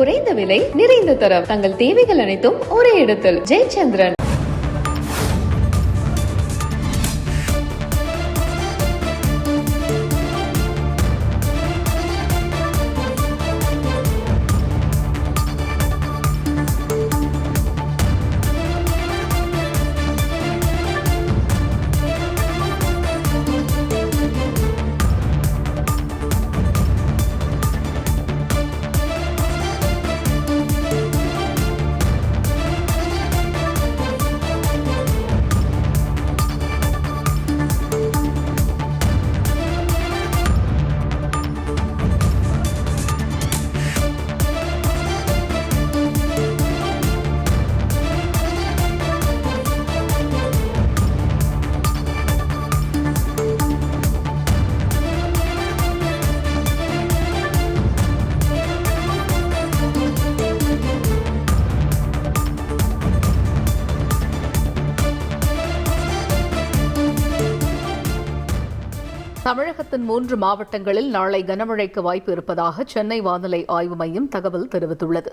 குறைந்த விலை நிறைந்த தரம் தங்கள் தேவைகள் அனைத்தும் ஒரே இடத்தில் ஜெயச்சந்திரன். தமிழகத்தின் 3 மாவட்டங்களில் நாளை கனமழைக்கு வாய்ப்பு இருப்பதாக சென்னை வானிலை ஆய்வு மையம் தகவல் தெரிவித்துள்ளது.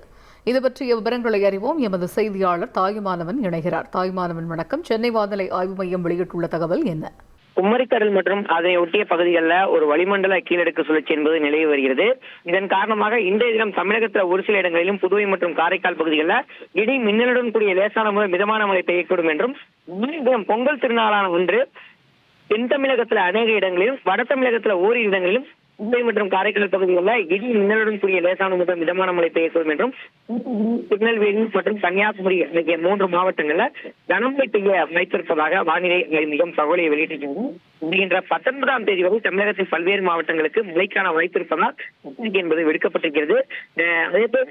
இதுபற்றிய விவரங்களை அறிவோம். எமது செய்தியாளர் தாயுமானவன் இணைகிறார். தாயுமானவன் வணக்கம். சென்னை வானிலை ஆய்வு மையம் வெளியிட்டுள்ள தகவல் என்ன? குமரிக்கடல் மற்றும் அதை ஒட்டிய பகுதிகளில் ஒரு வளிமண்டல கீழடுக்கு சுழற்சி என்பது நிலவி வருகிறது. இதன் காரணமாக இன்றைய தினம் தமிழகத்தில் ஒரு சில இடங்களிலும் புதுவை மற்றும் காரைக்கால் பகுதிகளில் இடி மின்னலுடன் கூடிய லேசான முதல் மிதமான மழை பெய்யக்கூடும் என்றும் தினம் பொங்கல் திருநாளான ஒன்று தென் தமிழகத்துல அநேக இடங்களிலும் வட தமிழகத்துல ஓரிரு இடங்களிலும் புதுவை மற்றும் காரைக்கால் பகுதிகளில் இடி மின்னலுடன் கூடிய லேசான முதல் மிதமான மழை பெய்யக்கூடும் என்றும் திருநெல்வேலி மற்றும் கன்னியாகுமரி ஆகிய 3 மாவட்டங்களில் கனமழை பெய்ய வைத்திருப்பதாக வானிலை மையம் தகவலை வெளியிட்டிருக்கிறது. வருகின்ற 19ஆம் தேதி வரை தமிழகத்தின் பல்வேறு மாவட்டங்களுக்கு மழைக்கான வாய்ப்பு இருப்பதால் எச்சரிக்கை என்பது விடுக்கப்பட்டிருக்கிறது. அதேபோல்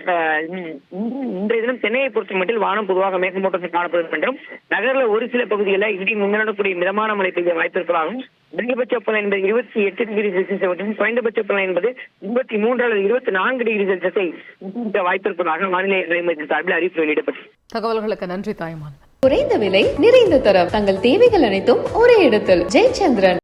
இன்றைய தினம் சென்னையை பொறுத்தமட்டில் வானம் பொதுவாக மேகமூட்டத்தில் காணப்படும் என்றும் நகரில் ஒரு சில பகுதிகளில் இடி மின்னலுடன் கூடிய மிதமான மழை பெய்ய வாய்ப்பு இருப்பதாகவும் அதிகபட்ச வெப்பநிலை என்பது 28 டிகிரி செல்சியஸ் மற்றும் குறைந்தபட்ச வெப்பநிலை என்பது 23 அல்லது 24 டிகிரி செல்சியஸை வாய்ப்பு இருப்பதாக வானிலை மையத்தின் சார்பில் அறிவிப்பு வெளியிடப்பட்டது. தகவல்களுக்கு நன்றி தாயுமான். குறைந்த விலை நிறைந்த தரம் தங்கள் தேவைகள் அனைத்தும் ஒரே இடத்தில் ஜெயச்சந்திரன்.